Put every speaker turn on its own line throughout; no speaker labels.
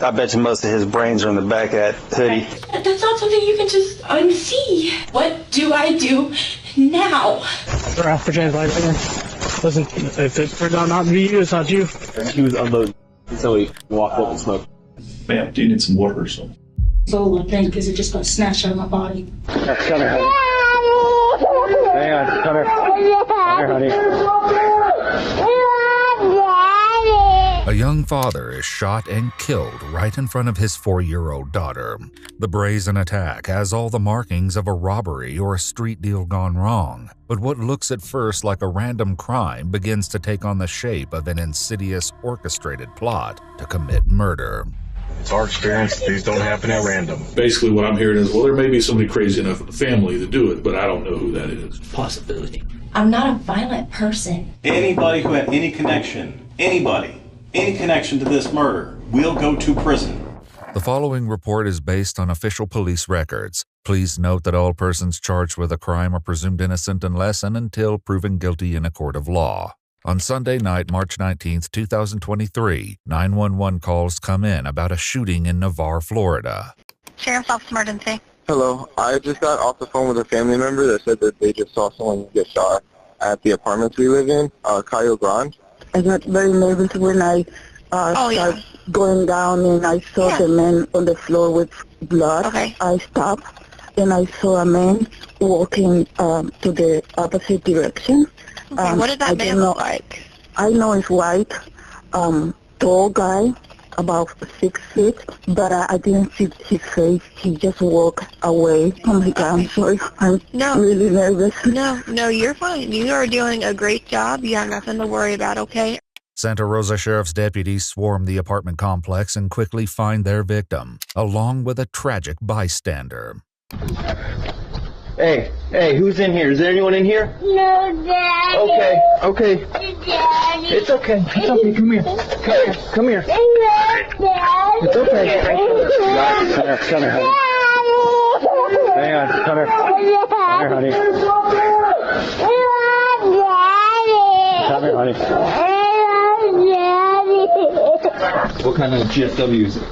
I bet you most of his brains are in the back of that hoodie.
That's not something you can just unsee. What do I do now?
Ralph for James Light again. Listen, if it turns out not to be you, it's not you.
He was unloading, so he walked up and smoked.
Ma'am, do you need some water or something?
So I think because it just got snatched out of my body.
Come here, honey. Hang on, come here. Come here, honey.
A young father is shot and killed right in front of his 4-year-old daughter. The brazen attack has all the markings of a robbery or a street deal gone wrong, but what looks at first like a random crime begins to take on the shape of an insidious, orchestrated plot to commit murder.
It's our experience that these don't happen at random.
Basically what I'm hearing is, well, there may be somebody crazy enough in the family to do it, but I don't know who that is.
Possibility.
I'm not a violent person.
Anybody who had any connection to this murder will go to prison.
The following report is based on official police records. Please note that all persons charged with a crime are presumed innocent unless and until proven guilty in a court of law. On Sunday night, March 19, 2023, 911 calls come in about a shooting in Navarre, Florida.
Sheriff's Office Emergency.
Hello, I just got off the phone with a family member that said that they just saw someone get shot at the apartments we live in, Cayo Grande.
I got very nervous when I started going down and I saw the man on the floor with blood.
Okay.
I stopped and I saw a man walking to the opposite direction.
Okay, what did that man look like?
I know he's white, tall guy, about 6 feet, but I didn't see his face. He just walked away. Oh my God, I'm sorry. I'm really nervous.
No, you're fine. You are doing a great job. You have nothing to worry about, okay?
Santa Rosa Sheriff's deputies swarm the apartment complex and quickly find their victim, along with a tragic bystander.
Hey, who's in here? Is there anyone in here?
No, Daddy.
Okay.
Daddy.
It's okay. Come here. It's okay. Come here, honey. Hang on. Come here, honey. Come here, honey. What kind of GSW is it?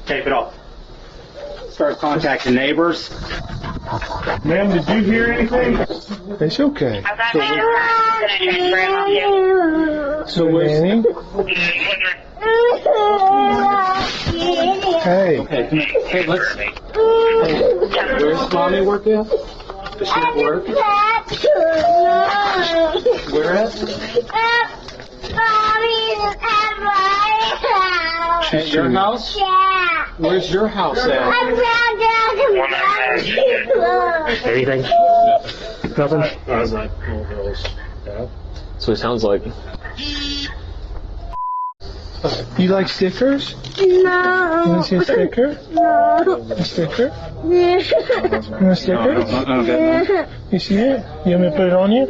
Tape it off. Start contacting neighbors.
Ma'am, did you hear anything?
It's okay.
So Annie?
Hey.
Okay, come here. Hey, let's. Hey, where's mommy work at? Does she at work? Where at? At your house?
Yeah.
Where's your house at?
Anything? Nothing?
So it sounds like.
You like stickers?
No.
You want to see a sticker?
No.
A sticker? You want a sticker?
Yeah.
You see it? You want me to put it on you?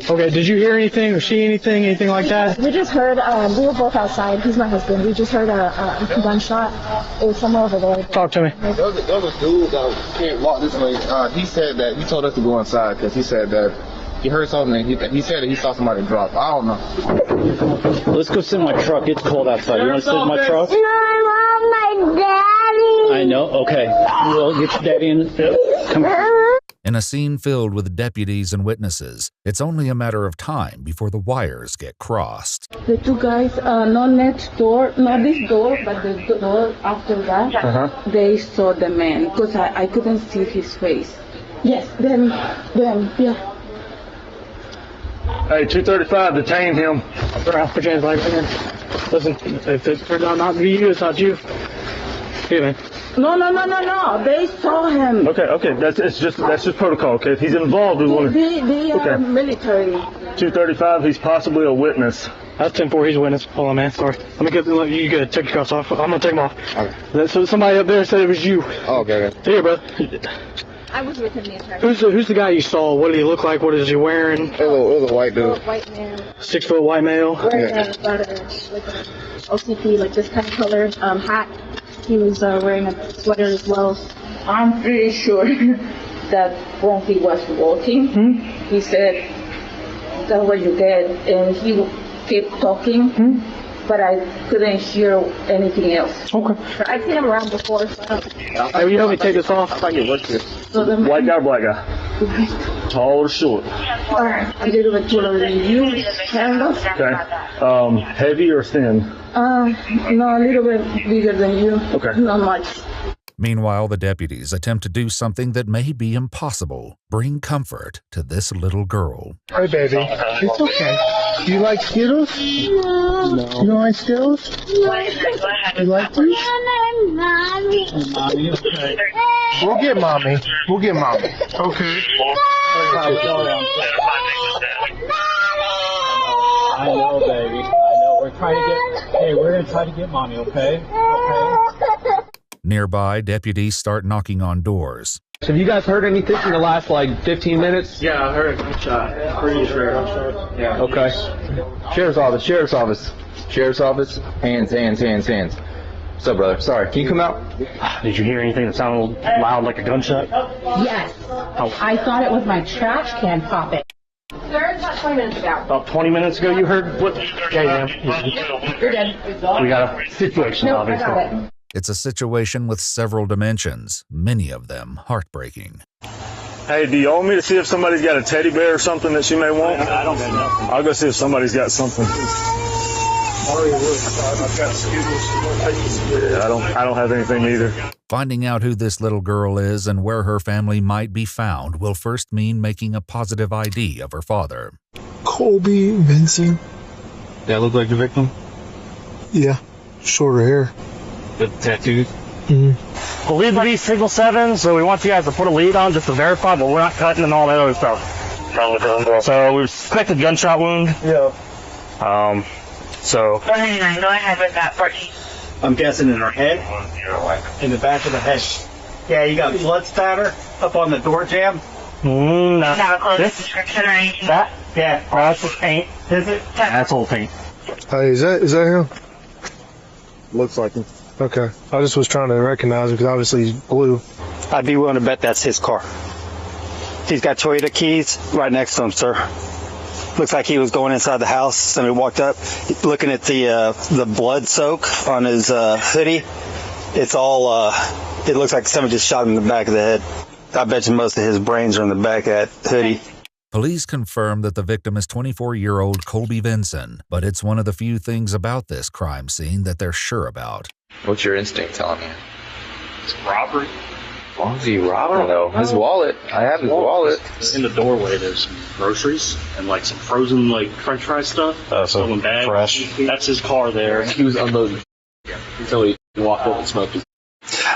Okay, did you hear anything or see anything like that?
We just heard, we were both outside. He's my husband. We just heard a gunshot. It was somewhere over there.
Talk to me.
There was a dude that can't walk this way. He said that he told us to go inside because he said that he heard something. He said that he saw somebody drop. I don't know.
Let's go sit in my truck. It's cold outside. You want to sit in my truck?
No, I want my daddy.
I know. Okay. Well, get your daddy in. Come here.
In a scene filled with deputies and witnesses, it's only a matter of time before the wires get crossed.
The two guys, not next door, not this door, but the door after that, they saw the man because I couldn't see his face. Yes, them, yeah.
Hey, 235, detain him. Ralph for James Light again. Listen, if it turns out not to be you, it's not you. Here, man.
No. They saw him.
Okay. That's just protocol. Okay, if he's involved, we want to.
They are military.
235. He's possibly a witness. That's 10-4. He's a witness. Hold on, man. Sorry. Let me get. You good? Take your cuffs off. I'm gonna take them off. Okay. So somebody up there said it was you.
Oh, okay.
Here, brother.
I was with him the entire
time. Who's the guy you saw? What did he look like? What is he wearing?
It was a white dude.
White man.
6 foot white male.
Wearing like an OCP, like this kind of color hat. He was wearing a sweater as well. I'm pretty sure that when he was walking, he said, "That's what you get," and he kept talking. but I couldn't hear anything else.
Okay.
I've seen him around before. So
Hey, you help me take this off? I can work here. White guy or black guy? Tall or short?
a little bit taller than you, kind of.
Okay. Heavy or thin?
No, a little bit bigger than you.
Okay.
Not much.
Meanwhile, the deputies attempt to do something that may be impossible: bring comfort to this little girl.
Hey, baby. It's okay. Do you like Skittles? No. You don't like Skittles? You like these?
Mommy.
Mommy, okay. We'll get Mommy. We'll get Mommy. Okay.
I know, baby. I know. We're going to try to get Mommy, okay? Okay.
Nearby, deputies start knocking on doors.
Have you guys heard anything in the last, 15 minutes?
Yeah, I heard a gunshot. Pretty sure. Yeah.
Okay. Sheriff's office. Sheriff's office. Hands. What's up, brother? Sorry. Can you come out?
Did you hear anything that sounded loud like a gunshot?
Yes. I thought it was my trash can popping. Sir, about 20 minutes ago.
About 20 minutes ago, you heard what? Okay, ma'am.
You're good.
We got a situation, obviously.
I got it.
It's a situation with several dimensions, many of them heartbreaking.
Hey, do you want me to see if somebody's got a teddy bear or something that she may want? I don't got nothing. I'll go see if somebody's got something. Yeah, I don't have anything either.
Finding out who this little girl is and where her family might be found will first mean making a positive ID of her father.
Colby Vinson.
That look like the victim?
Yeah. Shorter hair.
The tattoos?
Mm-hmm.
Believe to be Signal 7, so we want you guys to put a lead on just to verify, but we're not cutting and all that other stuff. So we suspect a gunshot wound.
Yeah.
So.
Go ahead with that, Brittany.
I'm guessing in her head? In the back of the head. Yeah, you got blood spatter up on the door jamb?
No.
Have a close
This?
description or anything?
That? Yeah.
That's just paint.
Is it?
That's old paint.
Hey, is that him?
Looks like him.
Okay. I just was trying to recognize him because obviously he's blue.
I'd be willing to bet that's his car. He's got Toyota keys right next to him, sir. Looks like he was going inside the house. Somebody walked up, looking at the blood soak on his hoodie. It's all, it looks like somebody just shot him in the back of the head. I bet you most of his brains are in the back of that hoodie.
Police confirm that the victim is 24-year-old Colby Vinson, but it's one of the few things about this crime scene that they're sure about.
What's your instinct telling you?
It's robbery.
Why was he robbing though? His wallet. I have his wallet.
In the doorway, there's some groceries and some frozen French fry stuff.
So
bags.
fresh.
That's his car there.
He was unloading. So he walked up and smoked it.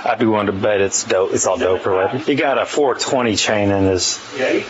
I'd be willing to bet it's dope. It's all dope related. He got a 420 chain in his. Yeah.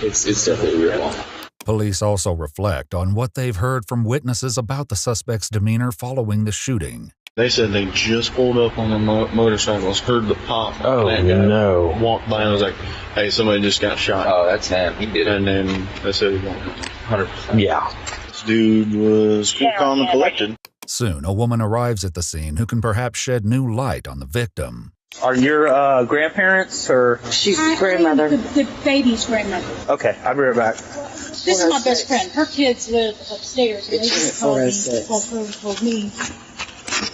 It's definitely real.
Police also reflect on what they've heard from witnesses about the suspect's demeanor following the shooting.
They said they just pulled up on their motorcycles, heard the pop.
Oh,
that guy
no.
walked by and was like, hey, somebody just got shot.
Oh, that's him. He did it.
And then they said he won't. 100%.
Yeah.
This dude was cool, calm, and collected.
Soon, a woman arrives at the scene who can perhaps shed new light on the victim.
Are your grandparents or?
She's grandmother. The baby's grandmother.
Okay, I'll be right back.
This is my best friend. Her kids live upstairs, and they just called me, told me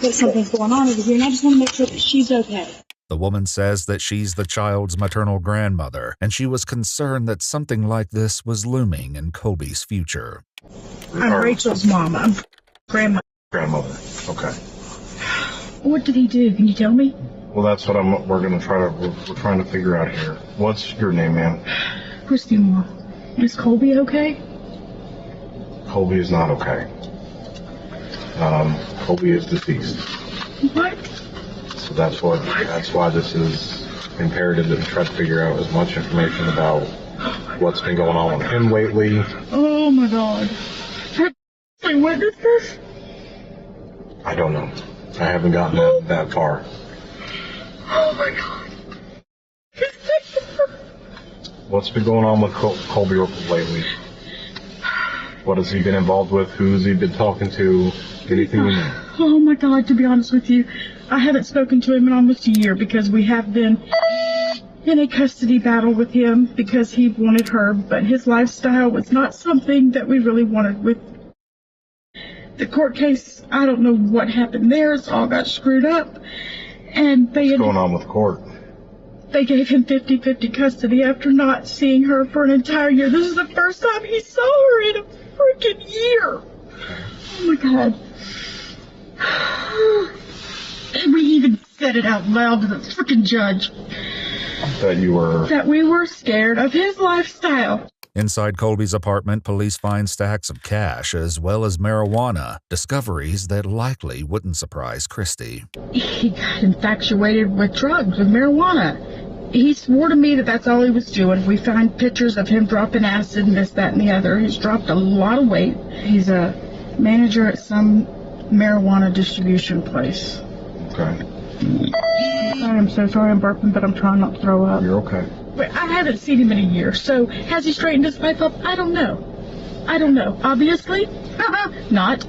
that something's going on over here, and I just want to make sure that she's okay.
The woman says that she's the child's maternal grandmother, and she was concerned that something like this was looming in Colby's future.
I'm Rachel's mom. I'm grandma.
Grandmother. Okay.
What did he do? Can you tell me?
Well, that's what we're trying to figure out here. What's your name, ma'am?
Christy Moore. Is Colby okay?
Colby is not okay. Colby is deceased.
What?
So that's why this is imperative that we try to figure out as much information about what's been going on with him lately.
Oh my God. Have you witnessed this?
I don't know. I haven't gotten that far.
Oh my God.
What's been going on with Colby lately? What has he been involved with? Who's he been talking to? Anything you know?
Oh my God, to be honest with you, I haven't spoken to him in almost a year because we have been in a custody battle with him because he wanted her, but his lifestyle was not something that we really wanted with
the court case, I don't know what happened there. It's all got screwed up. And
What's going on with court?
They gave him 50-50 custody after not seeing her for an entire year. This is the first time he saw her in a freaking year. Oh my God. And we even said it out loud to the freaking judge. That we were scared of his lifestyle.
Inside Colby's apartment, police find stacks of cash as well as marijuana, discoveries that likely wouldn't surprise Christy.
He got infatuated with drugs, with marijuana. He swore to me that that's all he was doing. We find pictures of him dropping acid and this, that, and the other. He's dropped a lot of weight. He's a manager at some marijuana distribution place.
Okay.
I'm so sorry I'm burping, but I'm trying not to throw up.
You're okay.
But I haven't seen him in a year, so has he straightened his life up? I don't know. Obviously, not.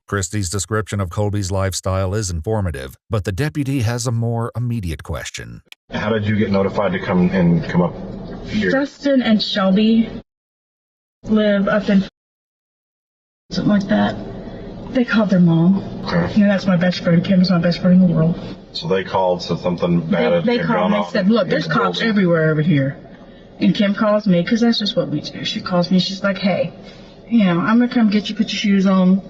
Christy's description of Colby's lifestyle is informative, but the deputy has a more immediate question.
How did you get notified to come up here?
Justin and Shelby live up in something like that. They called their mom.
Okay.
You know, that's my best friend. Kim is my best friend in the world.
So they called, said something bad had
They
gone
called and
on.
they said, look, there's cops everywhere over here. And Kim calls me, because that's just what we do. She calls me, she's like, hey, you know, I'm going to come get you, put your shoes on.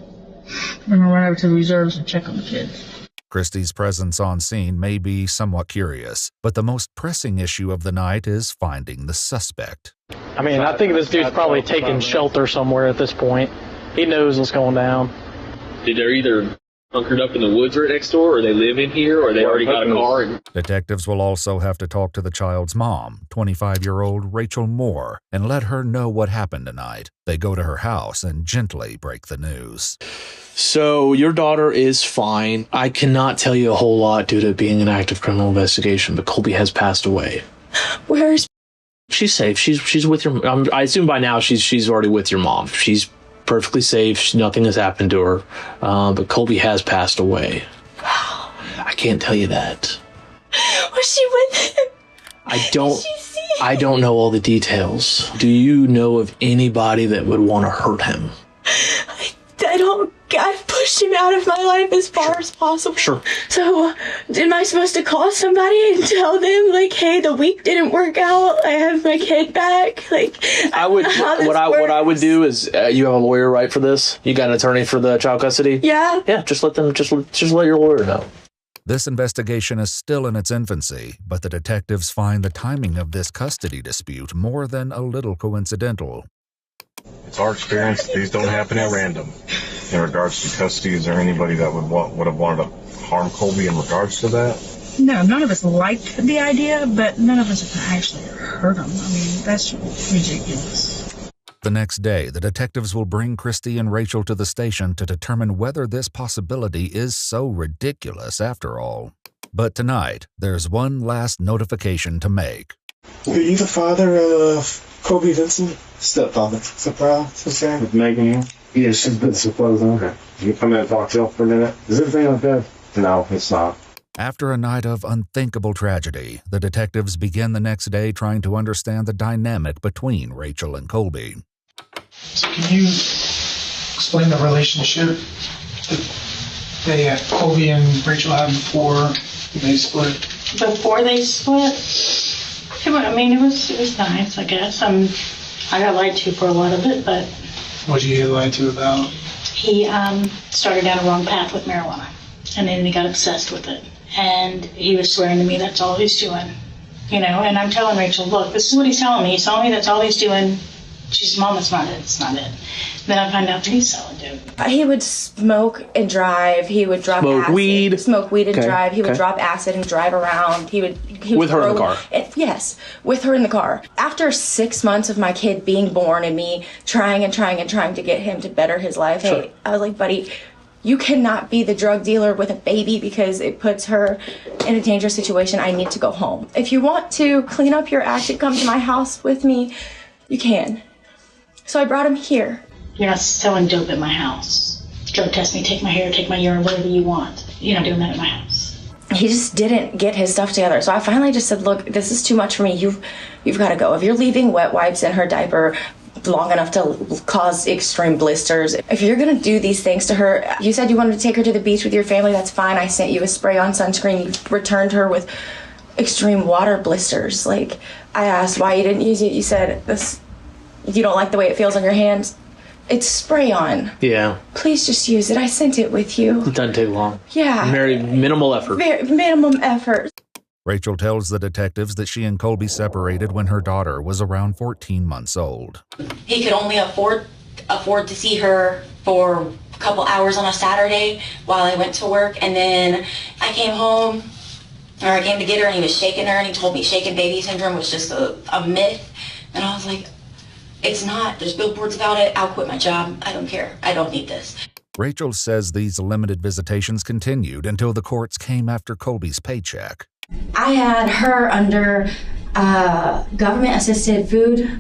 We're going to run over to the reserves and check on the kids.
Christy's presence on scene may be somewhat curious, but the most pressing issue of the night is finding the suspect.
I mean, I think this dude's probably taking shelter somewhere at this point. He knows what's going down.
They're either bunkered up in the woods right next door, or they live in here, or they already got a car.
Detectives will also have to talk to the child's mom, 25-year-old Rachel Moore, and let her know what happened tonight. They go to her house and gently break the news.
So your daughter is fine. I cannot tell you a whole lot due to being an active criminal investigation, but Colby has passed away.
Where's...
She's safe. She's with your... I assume by now she's already with your mom. She's perfectly safe. Nothing has happened to her. But Colby has passed away.
Wow.
I can't tell you that.
Was she with him?
I don't know all the details. Do you know of anybody that would want to hurt him?
I don't... I've pushed him out of my life as far as possible.
Sure.
So, am I supposed to call somebody and tell them, like, hey, the week didn't work out, I have my kid back? Like,
I would. What I would do is, you have a lawyer, right, for this? You got an attorney for the child custody?
Yeah.
Yeah. Just let your lawyer know.
This investigation is still in its infancy, but the detectives find the timing of this custody dispute more than a little coincidental.
It's our experience that these don't happen at random. In regards to custody, is there anybody that would have wanted to harm Colby in regards to that?
No, none of us liked the idea, but none of us have actually hurt him. I mean, that's ridiculous.
The next day, the detectives will bring Christy and Rachel to the station to determine whether this possibility is so ridiculous after all. But tonight, there's one last notification to make.
Are you the father of Colby Vinson? Stepfather. Surprise? Okay. With Megan here? Yeah, she's been supposed. Okay. You come in and talk to her for a minute? Is everything okay? No, it's not.
After a night of unthinkable tragedy, the detectives begin the next day trying to understand the dynamic between Rachel and Colby.
So can you explain the relationship that Colby and Rachel had before they split?
Before they split? I mean, it was nice, I guess. I got lied to for a lot of it, but...
What did you get lied to about?
He started down a wrong path with marijuana, and then he got obsessed with it. And he was swearing to me that's all he's doing, you know. And I'm telling Rachel, look, this is what he's telling me. He's telling me that's all he's doing. She's, Mom, it's not it. It's not it. Then I find out that he's selling dope.
He would smoke and drive. He would drop
Smoke
acid.
weed.
Smoke weed and
Okay,
drive. He would
okay.
drop acid and drive around. He would
With her in the car?
Yes, with her in the car. After 6 months of my kid being born and me trying to get him to better his life,
Sure.
hey, I was like, buddy, you cannot be the drug dealer with a baby because it puts her in a dangerous situation. I need to go home. If you want to clean up your act and come to my house with me, you can. So I brought him here.
You're not selling dope at my house. Drug test me, take my hair, take my urine, whatever you want. You're not doing that at my house.
He just didn't get his stuff together. So I finally just said, look, this is too much for me. You've got to go. If you're leaving wet wipes in her diaper, long enough to cause extreme blisters. If you're gonna do these things to her, you said you wanted to take her to the beach with your family, that's fine. I sent you a spray-on sunscreen. You returned her with extreme water blisters. Like, I asked why you didn't use it. You said, you don't like the way it feels on your hands. It's spray-on.
Yeah.
Please just use it. I sent it with you.
It doesn't take long.
Yeah.
Very minimal effort.
Minimum effort.
Rachel tells the detectives that she and Colby separated when her daughter was around 14 months old.
He could only afford to see her for a couple hours on a Saturday while I went to work, and then I came home, or I came to get her, and he was shaking her, and he told me shaken baby syndrome was just a myth, and I was like, it's not. There's billboards about it. I'll quit my job. I don't care. I don't need this.
Rachel says these limited visitations continued until the courts came after Colby's paycheck.
I had her under government-assisted food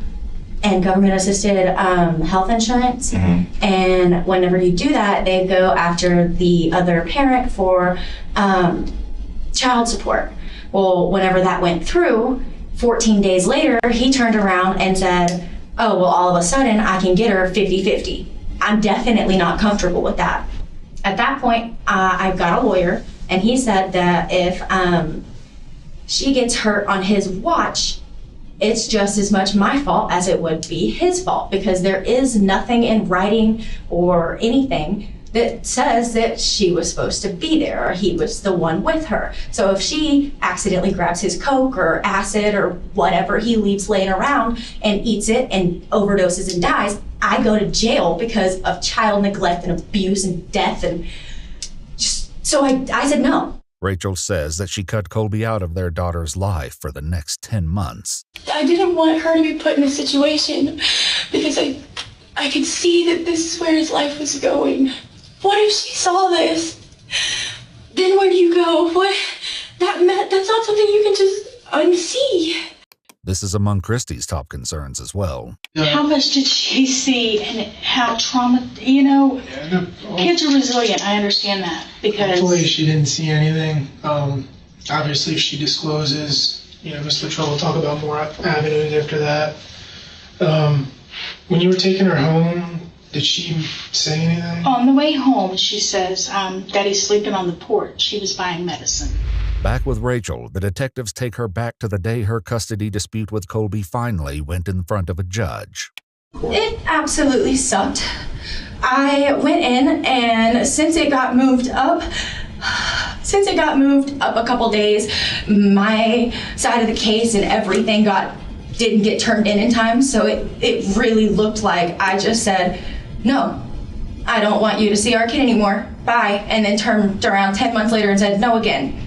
and government-assisted health insurance. Mm-hmm. And whenever you do that, they go after the other parent for child support. Well, whenever that went through, 14 days later, he turned around and said, oh, well, all of a sudden, I can get her 50-50. I'm definitely not comfortable with that. At that point, I've got a lawyer, and he said that if she gets hurt on his watch, it's just as much my fault as it would be his fault, because there is nothing in writing or anything that says that she was supposed to be there or he was the one with her. So if she accidentally grabs his Coke or acid or whatever he leaves laying around and eats it and overdoses and dies, I go to jail because of child neglect and abuse and death. And so I said no.
Rachel says that she cut Colby out of their daughter's life for the next 10 months.
I didn't want her to be put in a situation because I could see that this is where his life was going. What if she saw this? Then where do you go? That's not something you can just unsee.
This is among Christie's top concerns as well.
How much did she see and how kids are resilient. I understand that because...
Hopefully she didn't see anything. Obviously if she discloses, Mr. Trouble will talk about more avenues after that. When you were taking her home, did she say anything?
On the way home, she says, Daddy's sleeping on the porch. She was buying medicine.
Back with Rachel, the detectives take her back to the day her custody dispute with Colby finally went in front of a judge.
It absolutely sucked. I went in, and since it got moved up a couple days, my side of the case and everything didn't get turned in time, so it really looked like I just said, no, I don't want you to see our kid anymore, bye, and then turned around 10 months later and said no again.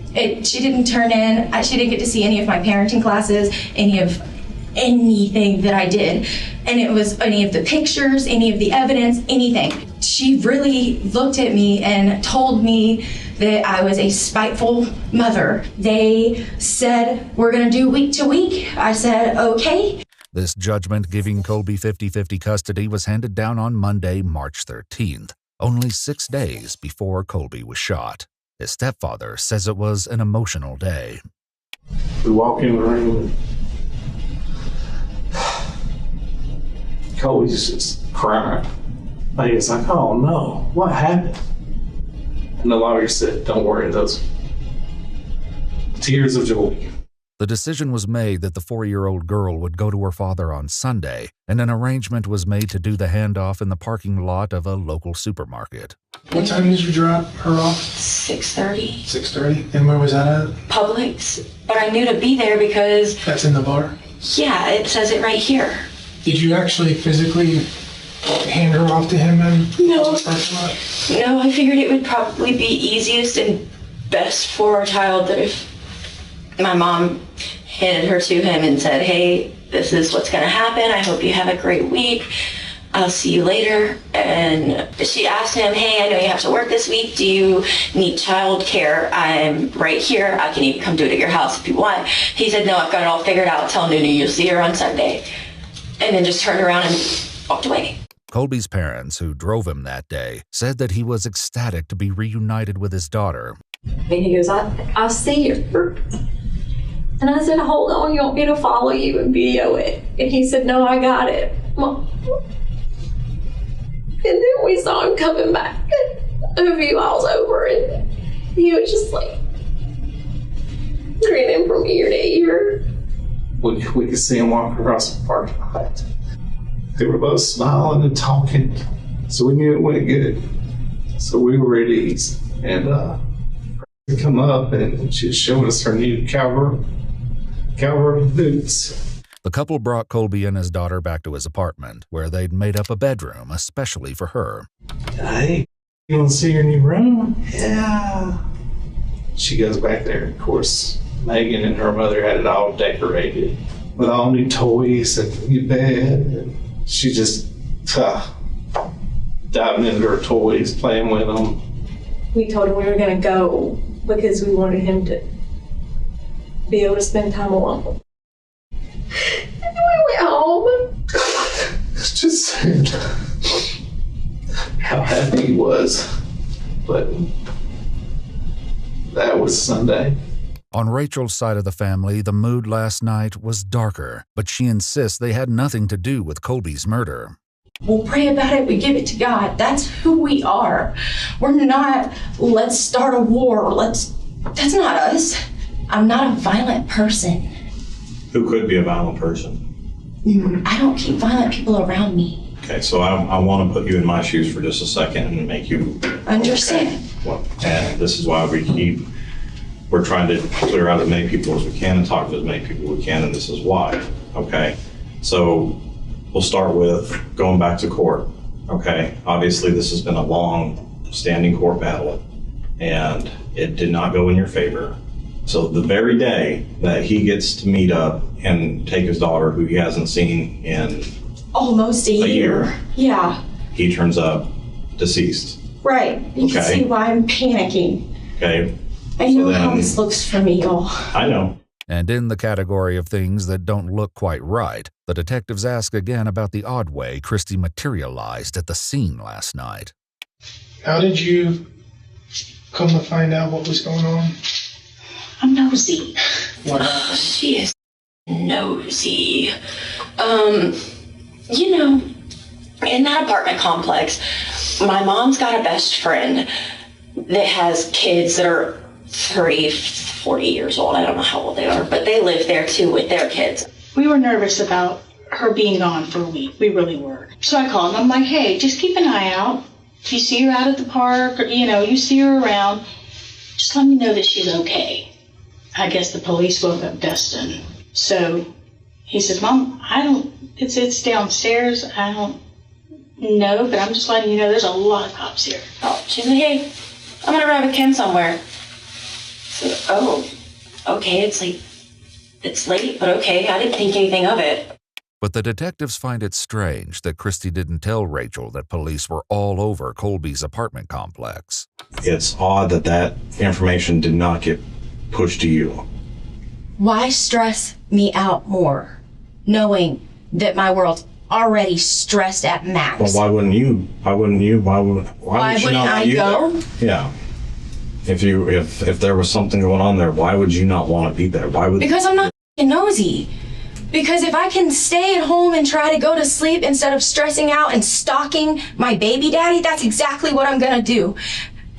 She didn't turn in, she didn't get to see any of my parenting classes, anything that I did, and it was any of the pictures, any of the evidence, anything. She really looked at me and told me that I was a spiteful mother. They said, we're gonna do week to week. I said, okay.
This judgment giving Colby 50-50 custody was handed down on Monday, March 13th, only 6 days before Colby was shot. His stepfather says it was an emotional day.
We walk in the room, Colby's just crying. It's like, oh no, what happened? And the lawyer said, don't worry, those tears of joy.
The decision was made that the 4-year-old girl would go to her father on Sunday, and an arrangement was made to do the handoff in the parking lot of a local supermarket.
What time did you drop her off?
6:30.
6:30? And where was that at?
Publix. But I knew to be there because...
That's in the bar?
Yeah, it says it right here.
Did you actually physically hand her off to him in
No.
the parking lot?
No, I figured it would probably be easiest and best for our child that if my mom handed her to him and said, hey, this is what's going to happen. I hope you have a great week. I'll see you later. And she asked him, hey, I know you have to work this week. Do you need child care? I'm right here. I can even come do it at your house if you want. He said, no, I've got it all figured out. Tell Nunu you'll see her on Sunday. And then just turned around and walked away.
Colby's parents, who drove him that day, said that he was ecstatic to be reunited with his daughter.
And he goes, I'll see her.
And I said, hold on, you want me to follow you and video it? And he said, no, I got it. Mom. And then we saw him coming back a few miles over, and he was just like grinning from ear to ear.
We could see him walking across the parking lot. They were both smiling and talking, so we knew it went good. So we were at ease. And we come up, and she was showing us her new cowboy boots.
The couple brought Colby and his daughter back to his apartment, where they'd made up a bedroom especially for her.
Hey, you want to see your new room? Yeah. She goes back there. Of course, Megan and her mother had it all decorated with all new toys and a new bed. And she just diving into her toys, playing with them.
We told him we were going to go because we wanted him to be able to spend time alone. And we went home.
It's just sad how happy he was. But that was Sunday.
On Rachel's side of the family, the mood last night was darker, but she insists they had nothing to do with Colby's murder.
We'll pray about it, we give it to God. That's who we are. We're not, let's start a war. That's not us. I'm not a violent person.
Who could be a violent person?
I don't keep violent people around me.
Okay, so I want to put you in my shoes for just a second and make you
understand.
Okay. Well, and this is why we're trying to clear out as many people as we can and talk to as many people as we can, and this is why. Okay, so we'll start with going back to court. Okay, obviously this has been a long standing court battle, and it did not go in your favor. So the very day that he gets to meet up and take his daughter, who he hasn't seen in
almost a year. Yeah.
He turns up deceased.
Right. You can see why I'm panicking.
Okay.
I know how this looks for me, y'all.
I know.
And in the category of things that don't look quite right, the detectives ask again about the odd way Christy materialized at the scene last night.
How did you come to find out what was going on?
I'm nosy.
What happened?
She is nosy. You know, in that apartment complex, my mom's got a best friend that has kids that are 30, 40 years old. I don't know how old they are, but they live there too with their kids.
We were nervous about her being gone for a week. We really were. So I called and I'm like, hey, just keep an eye out. If you see her out at the park or, you see her around, just let me know that she's okay. I guess the police woke up Dustin. So he says, Mom, it's downstairs. I don't know, but I'm just letting you know there's a lot of cops here.
Oh, she's like, hey, I'm going to ride with Ken somewhere. So, oh, okay, it's late, but okay, I didn't think anything of it.
But the detectives find it strange that Christy didn't tell Rachel that police were all over Colby's apartment complex.
It's odd that information did not get pushed to you.
Why stress me out more, knowing that my world's already stressed at max?
Well, why wouldn't you? Why wouldn't
I go?
There? Yeah. If there was something going on there, why would you not want to be there?
Because I'm not nosy. Because if I can stay at home and try to go to sleep instead of stressing out and stalking my baby daddy, that's exactly what I'm gonna do.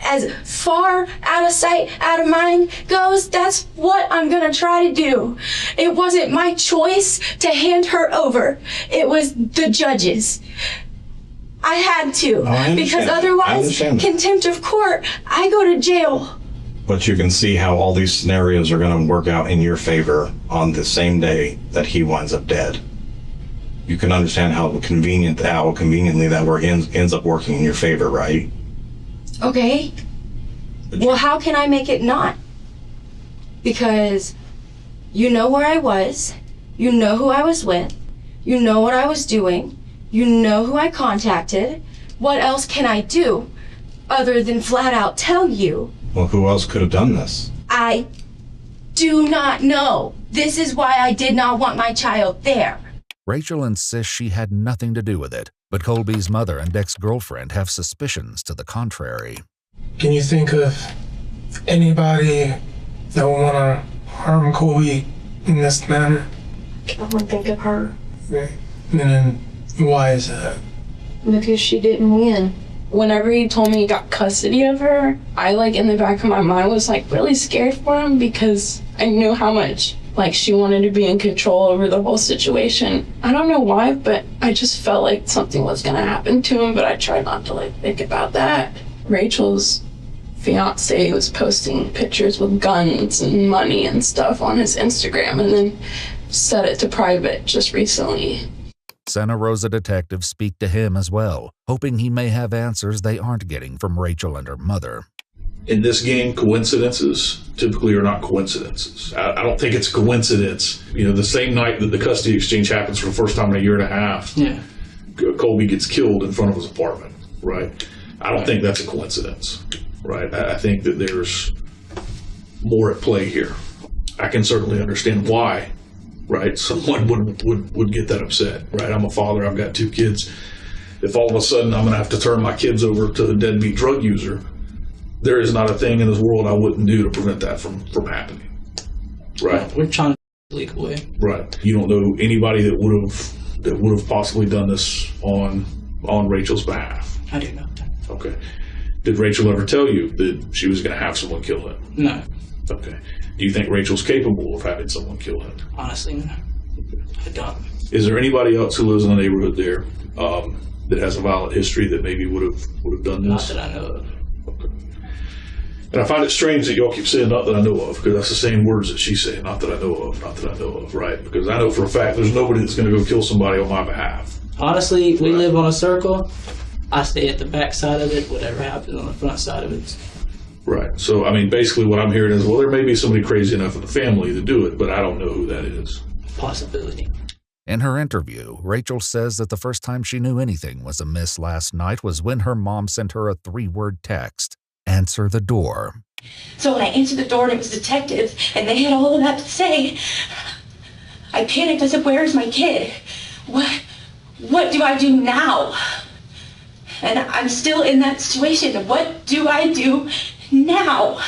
As far out of sight, out of mind goes, that's what I'm gonna try to do. It wasn't my choice to hand her over. It was the judge's. I had to, because otherwise, contempt of court, I go to jail.
But you can see how all these scenarios are going to work out in your favor on the same day that he winds up dead. You can understand how conveniently that ends up working in your favor, right?
Okay. Well, how can I make it not? Because you know where I was, you know who I was with, you know what I was doing, you know who I contacted. What else can I do other than flat out tell you?
Well, who else could have done this?
I do not know. This is why I did not want my child there.
Rachel insists she had nothing to do with it, but Colby's mother and ex-girlfriend have suspicions to the contrary.
Can you think of anybody that would want to harm Colby in this manner?
I would think of her.
Okay. And then why is that?
Because she didn't win. Whenever he told me he got custody of her, I, like, in the back of my mind was, like, really scared for him because I knew how much, like, she wanted to be in control over the whole situation. I don't know why, but I just felt like something was gonna happen to him, but I tried not to, like, think about that. Rachel's fiance was posting pictures with guns and money and stuff on his Instagram and then set it to private just recently.
Santa Rosa detectives speak to him as well, hoping he may have answers they aren't getting from Rachel and her mother.
In this game, coincidences typically are not coincidences. I don't think it's a coincidence. You know, the same night that the custody exchange happens for the first time in a year and a half, Colby gets killed in front of his apartment, right? I don't think that's a coincidence, right? I think that there's more at play here. I can certainly understand why, right, someone would get that upset, right? I'm a father, I've got 2 kids. If all of a sudden I'm gonna have to turn my kids over to a deadbeat drug user, there is not a thing in this world I wouldn't do to prevent that from happening, right?
We're trying to legal way.
Right. You don't know anybody that would have possibly done this on Rachel's behalf.
I do know.
Okay. Did Rachel ever tell you that she was going to have someone kill him?
No.
Okay. Do you think Rachel's capable of having someone kill him?
Honestly, no. I don't.
Is there anybody else who lives in the neighborhood there that has a violent history that maybe would have done this?
Not that I know of.
Okay. And I find it strange that y'all keep saying "not that I know of," because that's the same words that she's saying, "not that I know of, not that I know of," right? Because I know for a fact there's nobody that's going to go kill somebody on my behalf.
Honestly, we live on a circle. I stay at the back side of it. Whatever happens on the front side of it.
Right. So, I mean, basically what I'm hearing is, well, there may be somebody crazy enough in the family to do it, but I don't know who that is.
Possibility.
In her interview, Rachel says that the first time she knew anything was amiss last night was when her mom sent her a 3-word text, "Answer the door."
So when I answered the door and it was detectives and they had all of that to say, I panicked. I said, "Where's my kid? What do I do now?" And I'm still in that situation. What do I do now?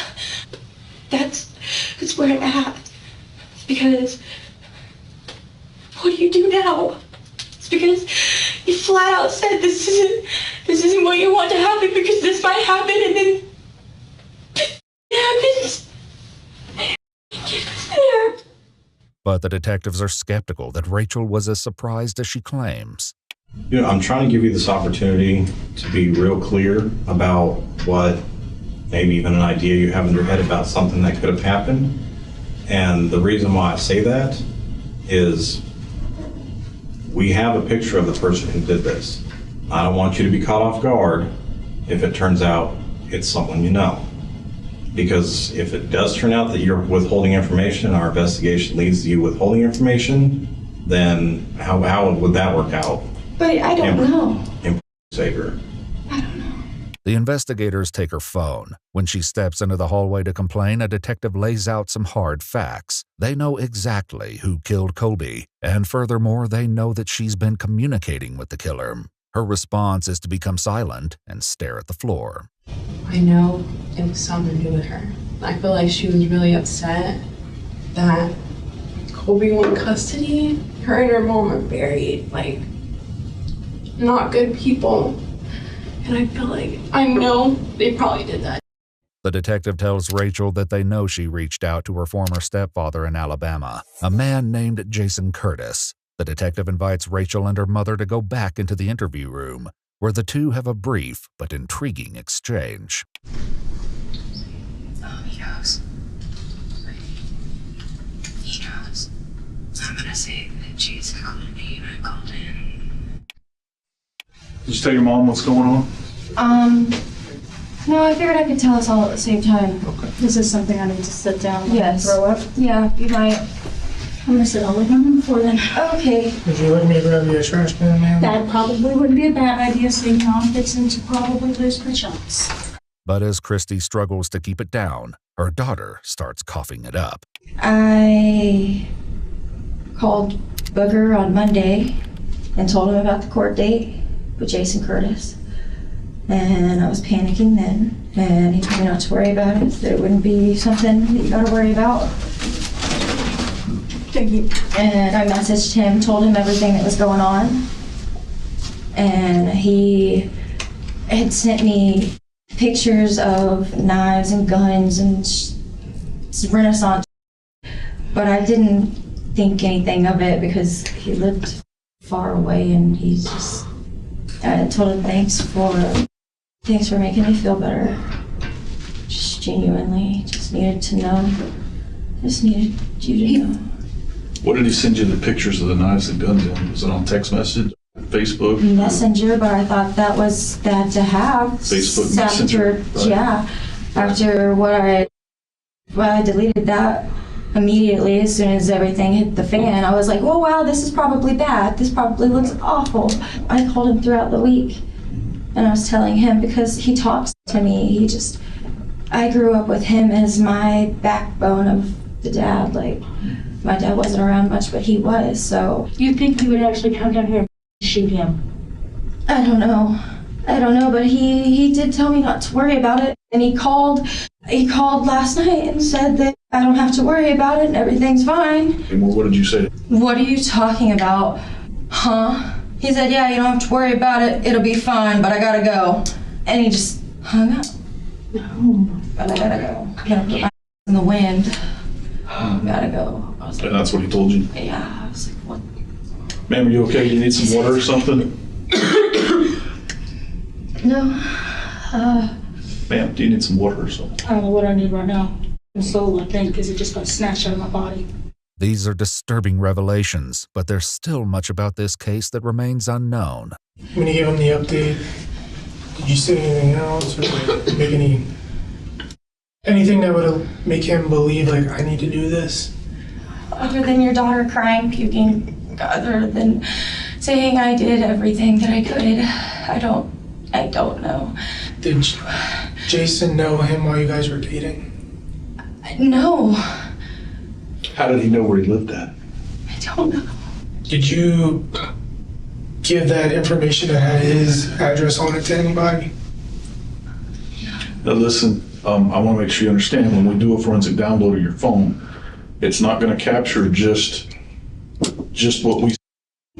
That's where I'm at. It's because, what do you do now? It's because you flat out said this isn't what you want to happen because this might happen and then it happens.
But the detectives are skeptical that Rachel was as surprised as she claims.
You know, I'm trying to give you this opportunity to be real clear about what, maybe even an idea you have in your head about something that could have happened. And the reason why I say that is we have a picture of the person who did this. I don't want you to be caught off guard if it turns out it's someone you know. Because if it does turn out that you're withholding information and our investigation leads to you withholding information, then how would that work out?
But I don't know.
In favor.
The investigators take her phone. When she steps into the hallway to complain, a detective lays out some hard facts. They know exactly who killed Colby, and furthermore, they know that she's been communicating with the killer. Her response is to become silent and stare at the floor.
I know it was something to do with her. I feel like she was really upset that Colby won custody. Her and her mom are buried, like, not good people. And I feel like, I know they probably did that.
The detective tells Rachel that they know she reached out to her former stepfather in Alabama, a man named Jason Curtis. The detective invites Rachel and her mother to go back into the interview room, where the two have a brief but intriguing exchange.
Oh, he knows. He knows. I'm gonna say that she's called me and I called in.
Did you tell your mom what's going on?
No, I figured I could tell us all at the same time.
Okay.
Is this something I need to sit down and
Yes.
throw up? Yeah, you might. I'm gonna sit on the ground before then. Okay.
Would you like me to grab you a trash can, ma'am?
That probably wouldn't be a bad idea, so Tom fits into probably lose my chance.
But as Christy struggles to keep it down, her daughter starts coughing it up.
I called Booger on Monday and told him about the court date with Jason Curtis. And I was panicking then, and he told me not to worry about it, that it wouldn't be something that you gotta worry about. Thank you. And I messaged him, told him everything that was going on. And he had sent me pictures of knives and guns and Renaissance. But I didn't think anything of it because he lived far away, and he's just, I told him thanks for making me feel better. Just genuinely, just needed to know. Just needed you to know.
What did he send you the pictures of the knives and guns in? Was it on text message, Facebook?
Messenger, but I thought that was that to have.
Facebook Messenger, right?
Yeah. After what I deleted that immediately as soon as everything hit the fan. I was like, oh wow, this is probably bad. This probably looks awful. I called him throughout the week, and I was telling him because he talks to me. I grew up with him as my backbone of the dad. Like, my dad wasn't around much, but he was, so.
You think he would actually come down here and shoot him?
I don't know, but he did tell me not to worry about it. And he called last night and said that I don't have to worry about it and everything's fine.
And what did you say?
What are you talking about? Huh? He said, yeah, you don't have to worry about it. It'll be fine, but I gotta go. And he just hung up. No, but I gotta go. I gotta put my in the wind. Gotta go. I was like,
and that's what he told you?
Yeah, I was like, what?
Ma'am, are you okay? Do you need some water or something?
No.
Ma'am, do you need some water or something?
I don't know what I need right now. My soul, I think, because it just got snatched out of my body.
These are disturbing revelations, but there's still much about this case that remains unknown.
When you gave him the update, did you say anything else, or like make anything that would make him believe like I need to do this?
Other than your daughter crying, puking, other than saying I did everything that I could, I don't know.
Did Jason know him while you guys were dating?
No.
How did he know where he lived at?
I don't know.
Did you give that information that had his address on it to anybody?
Now listen, I want to make sure you understand, when we do a forensic download of your phone, it's not going to capture just what we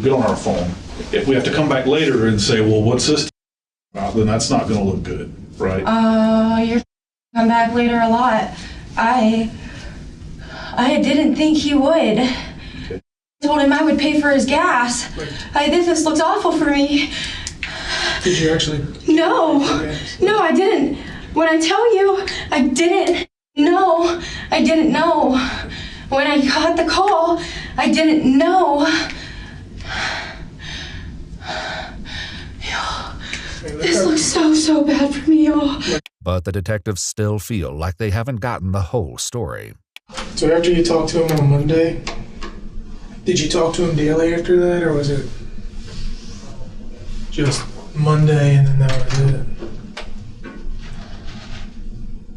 get on our phone. If we have to come back later and say, well, what's this about, then that's not going to look good, right?
You're come back later a lot. I didn't think he would. I told him I would pay for his gas. This looks awful for me.
Did you actually?
No, I didn't. When I tell you, I didn't know. I didn't know. When I got the call, I didn't know. This looks so bad for me, y'all.
But the detectives still feel like they haven't gotten the whole story.
So after you talked to him on Monday, did you talk to him daily after that, or was it just Monday and then that was it?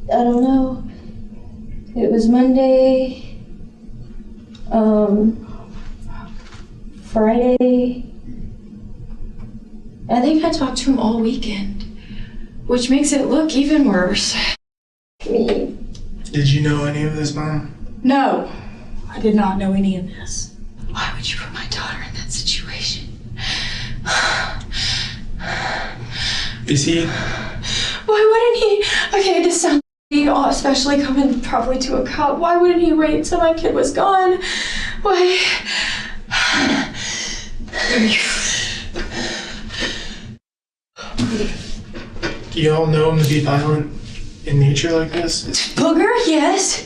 I don't know. It was Monday, Friday. I think I talked to him all weekend, which makes it look even worse.
Did you know any of this, Mom?
No, I did not know any of this.
Why would you put my daughter in that situation?
Is he?
Why wouldn't he? Okay, this sounds especially coming probably to a cop. Why wouldn't he wait until my kid was gone? Why?
Do you all know him to be violent in nature like this?
Booger, yes.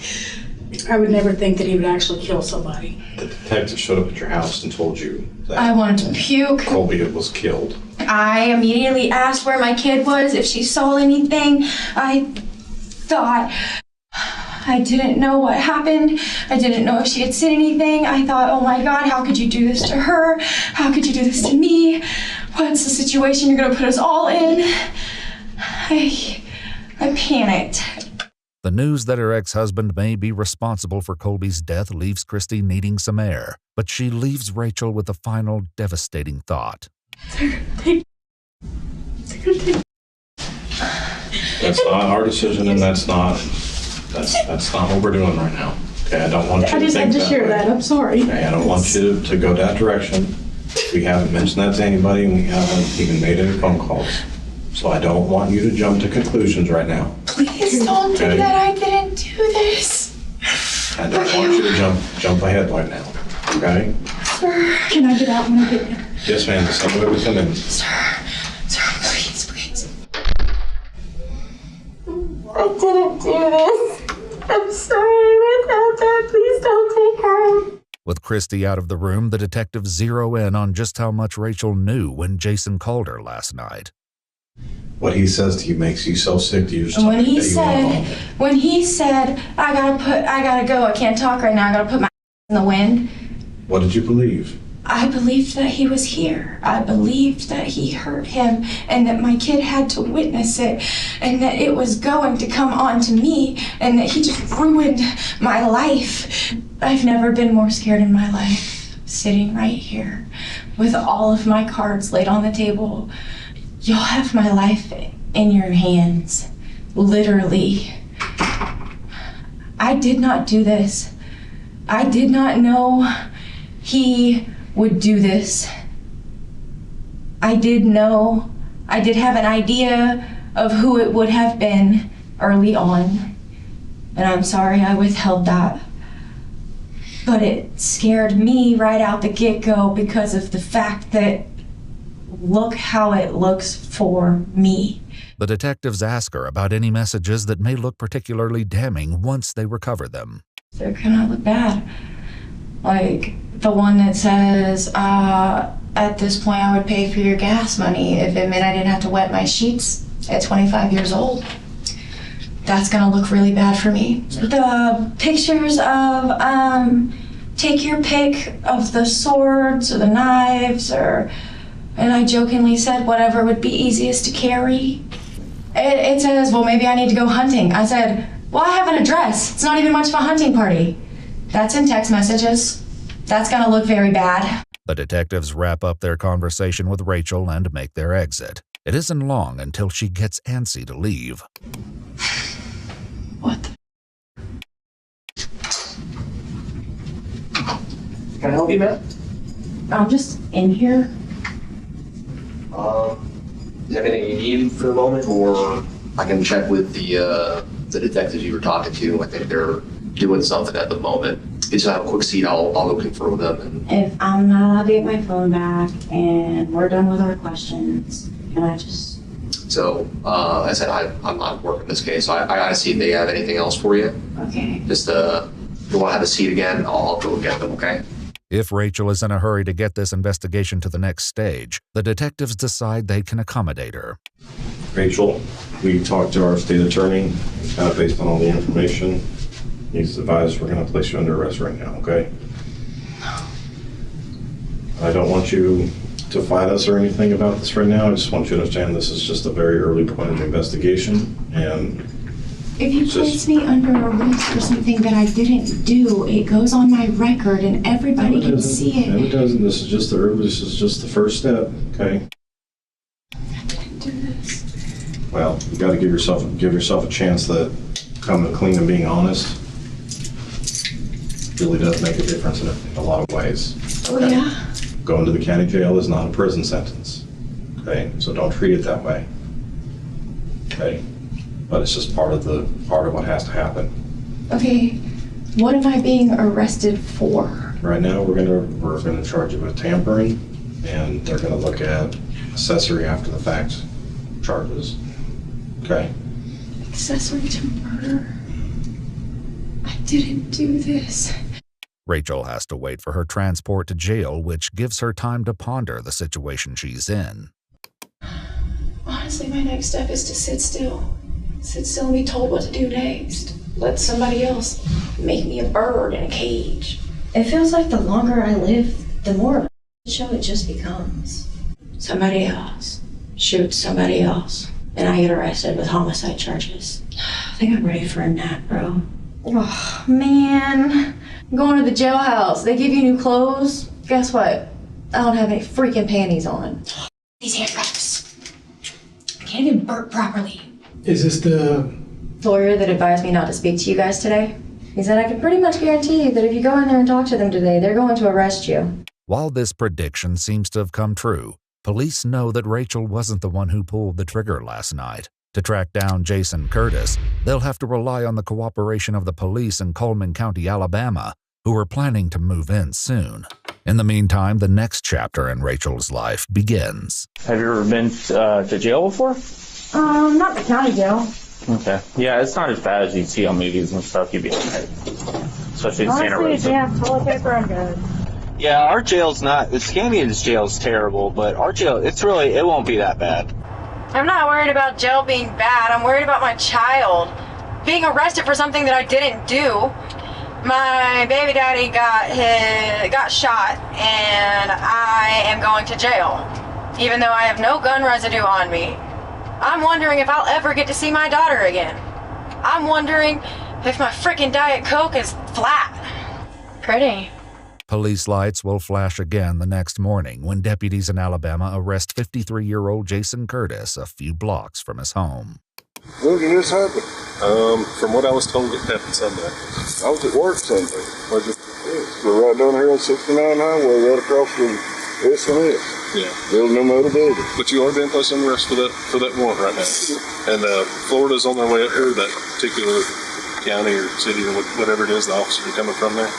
I would never think that he would actually kill somebody.
The detective showed up at your house and told you that
I wanted to puke.
Colby was killed.
I immediately asked where my kid was, if she saw anything. I thought, I didn't know what happened. I didn't know if she had said anything. I thought, oh my God, how could you do this to her? How could you do this to me? What's the situation you're gonna put us all in? I panicked.
The news that her ex-husband may be responsible for Colby's death leaves Christy needing some air, but she leaves Rachel with a final devastating thought.
That's not our decision, and that's not what we're doing right now. Okay, I don't want you
I
to
just
think
had to share that. I'm sorry.
Okay, I don't want you to go that direction. We haven't mentioned that to anybody, and we haven't even made any phone calls. So I don't want you to jump to conclusions right now.
Please don't do that. I didn't do this.
I don't want you to jump ahead right now. Okay?
Sir, can I get out when I get there?
Yes, ma'am. The same way we come in.
Sir, please. I didn't do this. I'm sorry. Without that, please don't take her.
With Christy out of the room, the detectives zero in on just how much Rachel knew when Jason called her last night.
What he says to you makes you so sick to you.
When he said, I gotta go, I can't talk right now, I gotta put my in the wind.
What did you believe?
I believed that he was here. I believed that he hurt him and that my kid had to witness it and that it was going to come on to me and that he just ruined my life. I've never been more scared in my life, sitting right here with all of my cards laid on the table. Y'all have my life in your hands, literally. I did not do this. I did not know he would do this. I did have an idea of who it would have been early on, and I'm sorry I withheld that. But it scared me right out the get-go because of the fact that look how it looks for me.
The detectives ask her about any messages that may look particularly damning once they recover them.
They're gonna look bad. Like the one that says, at this point I would pay for your gas money if it meant I didn't have to wet my sheets at 25 years old. That's gonna look really bad for me. The pictures of, take your pick of the swords or the knives and I jokingly said whatever would be easiest to carry. It says, well, maybe I need to go hunting. I said, well, I have an address. It's not even much of a hunting party. That's in text messages. That's gonna look very bad.
The detectives wrap up their conversation with Rachel and make their exit. It isn't long until she gets antsy to leave.
What?
Can I help you, Matt?
I'm just in here.
Is there anything you need for the moment, or I can check with the detectives you were talking to? I think they're doing something at the moment. If you just have a quick seat, I'll go confirm with them. And
If I'm not allowed to get my phone back and we're done with our questions, can I just...
so, I said I'm not working this case, so I gotta see if they have anything else for you.
Okay.
Just, if you wanna have a seat again, I'll go get them, okay?
If Rachel is in a hurry to get this investigation to the next stage, the detectives decide they can accommodate her.
Rachel, we talked to our state attorney, kind of based on all the information. He's advised we're going to place you under arrest right now, okay? I don't want you to fight us or anything about this right now. I just want you to understand this is just a very early point of the investigation, and
If you place me under arrest for something that I didn't do, it goes on my record and everybody can see it.
No, it doesn't. This is just the first step, okay?
I didn't do this.
Well, you got to give yourself a chance that coming clean and being honest really does make a difference in a lot of ways.
Oh, yeah?
Going to the county jail is not a prison sentence, okay? So don't treat it that way, okay? But it's just part of what has to happen.
Okay, what am I being arrested for?
Right now, we're gonna charge you with tampering, and they're gonna look at accessory after the fact charges. Okay.
Accessory to murder? I didn't do this.
Rachel has to wait for her transport to jail, which gives her time to ponder the situation she's in.
Honestly, my next step is to sit still. Sit still and be told what to do next. Let somebody else make me a bird in a cage. It feels like the longer I live, the more of a show it just becomes. Somebody else shoots somebody else, and I get arrested with homicide charges. I think I'm ready for a nap, bro. Oh, man. I'm going to the jailhouse. They give you new clothes. Guess what? I don't have any freaking panties on. These handcuffs. I can't even burp properly.
Is this the
lawyer that advised me not to speak to you guys today? He said, I can pretty much guarantee you that if you go in there and talk to them today, they're going to arrest you.
While this prediction seems to have come true, police know that Rachel wasn't the one who pulled the trigger last night. To track down Jason Curtis, they'll have to rely on the cooperation of the police in Coleman County, Alabama, who are planning to move in soon. In the meantime, the next chapter in Rachel's life begins.
Have you ever been to jail before?
Not the county jail.
Okay. Yeah, it's not as bad as you see on movies and stuff. You'd be okay. Especially in Santa Rosa.
Honestly, if they have toilet paper, I'm good.
Yeah, our jail's not, the Scanian's jail's terrible, but our jail, it won't be that bad.
I'm not worried about jail being bad. I'm worried about my child being arrested for something that I didn't do. My baby daddy got shot, and I am going to jail, even though I have no gun residue on me. I'm wondering if I'll ever get to see my daughter again. I'm wondering if my freaking Diet Coke is flat. Pretty.
Police lights will flash again the next morning when deputies in Alabama arrest 53-year-old Jason Curtis a few blocks from his home.
When did this happen?
From what I was told, it happened Sunday.
I was at work Sunday. We're right down here on 69 Highway, right across from S&S.
Yeah.
Building them other buildings.
But you are being placed under arrest for that warrant right now. And Florida's on their way up here, that particular county or city or whatever it is, the officers are coming from there.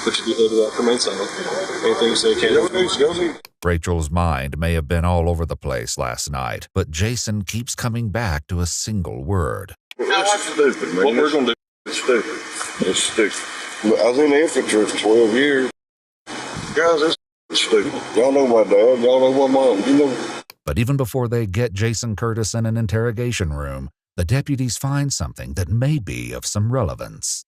But you be headed out from inside. Anything you say can't.
Rachel's mind may have been all over the place last night, but Jason keeps coming back to a single word.
It's stupid, man.
What we're going to do.
It's stupid. It's stupid. I was in the infantry for 12 years. Guys, it's stupid. Y'all know my dad. Y'all know my mom. You know.
But even before they get Jason Curtis in an interrogation room, the deputies find something that may be of some relevance.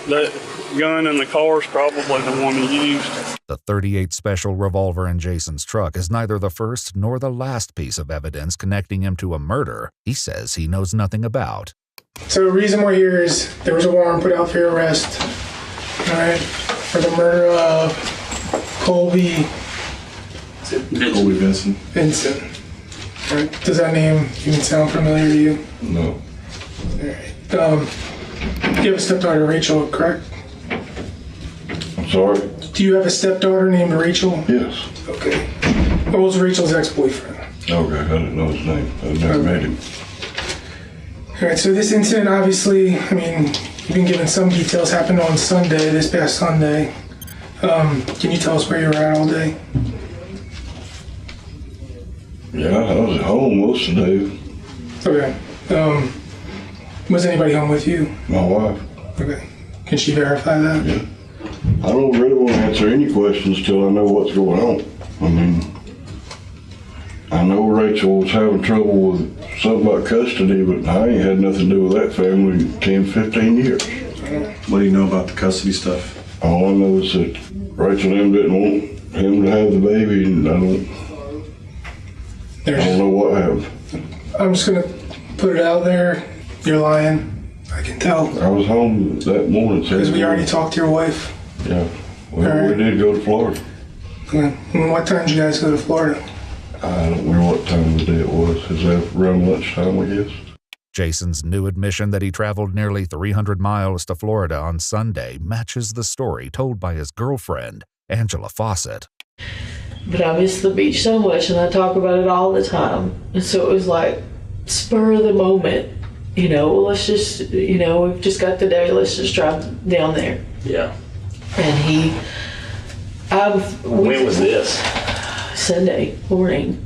That gun in the car is probably the one he used.
The .38 special revolver in Jason's truck is neither the first nor the last piece of evidence connecting him to a murder he says he knows nothing about.
So the reason we're here is there was a warrant put out for your arrest, all right, for the murder of Colby
Vinson.
All right. Does that name even sound familiar to you?
No.
All right. You have a stepdaughter, Rachel, correct?
I'm sorry?
Do you have a stepdaughter named Rachel?
Yes.
Okay. What was Rachel's ex-boyfriend?
Okay, I didn't know his name. I never met him.
All right, so this incident, obviously, I mean, you've been given some details, happened on Sunday, this past Sunday. Can you tell us where you were at all day?
Yeah, I was at home most of the day.
Okay. Was anybody home with you?
My wife.
Okay. Can she verify that?
Yeah. I don't really want to answer any questions till I know what's going on. I mean, I know Rachel was having trouble with something about custody, but I ain't had nothing to do with that family in 10, 15 years.
What do you know about the custody stuff?
All I know is that Rachel and him didn't want him to have the baby, and I don't know what happened.
I'm just going to put it out there. You're lying. I can tell.
I was home that morning.
Because we already talked to your wife.
Yeah. We did go to Florida.
Okay. And what time did you guys go to Florida?
I don't remember what time of the day it was. Is that around lunchtime, I guess?
Jason's new admission that he traveled nearly 300 miles to Florida on Sunday matches the story told by his girlfriend, Angela Fawcett.
But I miss the beach so much, and I talk about it all the time. And so it was like spur of the moment. You know, well, let's just, we've just got the day, let's just drive down there.
Yeah.
And
when was this?
Sunday morning.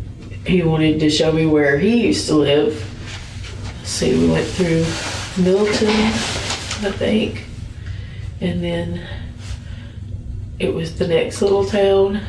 He wanted to show me where he used to live. Let's see, we went through Milton, I think. And then it was the next little town,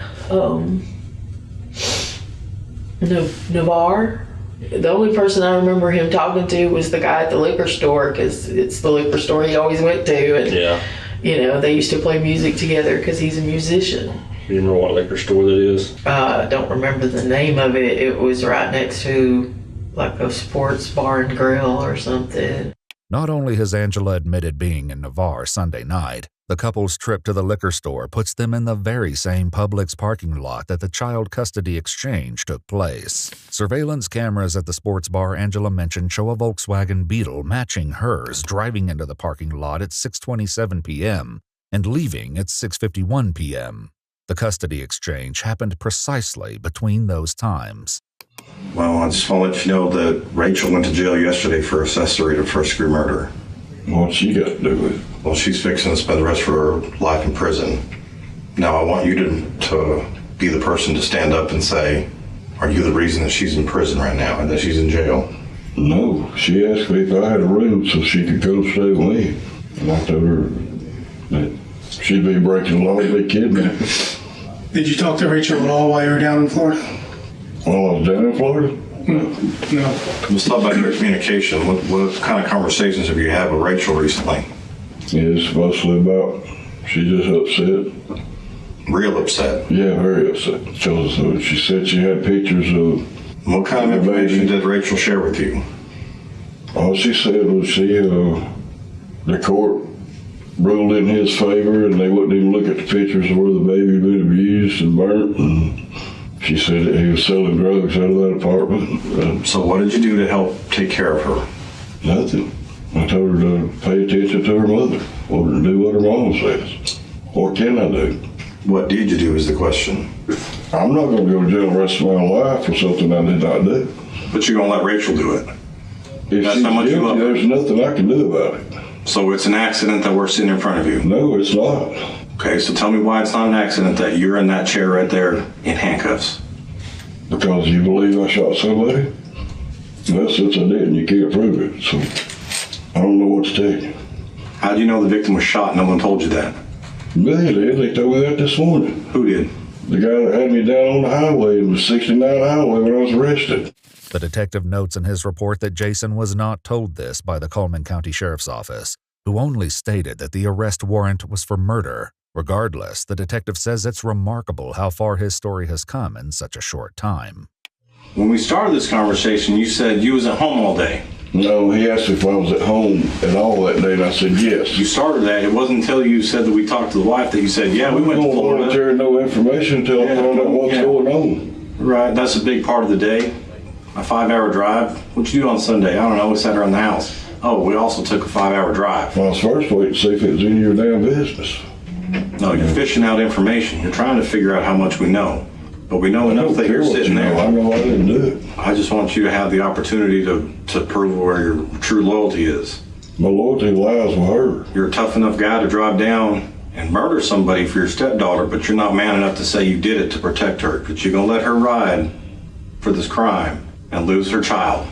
Navarre. The only person I remember him talking to was the guy at the liquor store, because it's the liquor store he always went to. And, they used to play music together because he's a musician.
You remember what liquor store that is?
I don't remember the name of it. It was right next to like a sports bar and grill or something.
Not only has Angela admitted being in Navarre Sunday night, The couple's trip to the liquor store puts them in the very same Publix parking lot that the child custody exchange took place. Surveillance cameras at the sports bar Angela mentioned show a Volkswagen Beetle matching hers driving into the parking lot at 6:27 p.m. and leaving at 6:51 p.m. The custody exchange happened precisely between those times.
Well, I just want to let you know that Rachel went to jail yesterday for accessory to first-degree murder.
What's she got to do with it?
Well, she's fixing to spend the rest of her life in prison. Now, I want you to be the person to stand up and say, are you the reason that she's in prison right now and that she's in jail?
No, she asked me if I had a room so she could come stay with me. And I told her that she'd be breaking the law to be kidnapped.
Did you talk to Rachel at all while you were down in Florida?
While I was down in Florida?
No.
Let's talk about your communication. What kind of conversations have you had with Rachel recently?
It's mostly about, she's just upset.
Real upset?
Yeah, very upset. She said she had pictures of...
What kind of information did Rachel share with you?
All she said was the court ruled in his favor and they wouldn't even look at the pictures of where the baby had been abused and burnt. And she said that he was selling drugs out of that apartment.
So what did you do to help take care of her?
Nothing. I told her to pay attention to her mother, or to do what her mom says. What can I do?
What did you do is the question.
I'm not going to go to jail the rest of my life for something I did not do.
But you're going to let Rachel do it?
If
That's
she's
how much you
guilty,
love her.
there's nothing I can do about it.
So it's an accident that we're sitting in front of you?
No, it's not.
Okay, so tell me why it's not an accident that you're in that chair right there in handcuffs.
Because you believe I shot somebody? Well, since I didn't, you can't prove it, so I don't know what to tell you.
How do you know the victim was shot? No one told you that.
They did. They told me that this morning.
Who did?
The guy that had me down on the highway. It was 69 highway when I was arrested.
The detective notes in his report that Jason was not told this by the Coleman County Sheriff's Office, who only stated that the arrest warrant was for murder. Regardless, the detective says it's remarkable how far his story has come in such a short time.
When we started this conversation, you said you was at home all day.
No, he asked if I was at home at all that day, and I said yes.
You started that. It wasn't until you said that we talked to the wife that you said, yeah, we went to Florida.
I don't share no information until I found out what's going on.
Right, that's a big part of the day. A 5-hour drive. What'd you do on Sunday? I don't know. We sat around the house. Oh, we also took a 5-hour drive.
Well, I was first waiting to see if it was in your damn business.
No, you're fishing out information. You're trying to figure out how much we know. But we know enough that you're sitting there.
I know I didn't do it.
I just want you to have the opportunity to prove where your true loyalty is.
My loyalty lies with her.
You're a tough enough guy to drive down and murder somebody for your stepdaughter, but you're not man enough to say you did it to protect her. But you're going to let her ride for this crime and lose her child.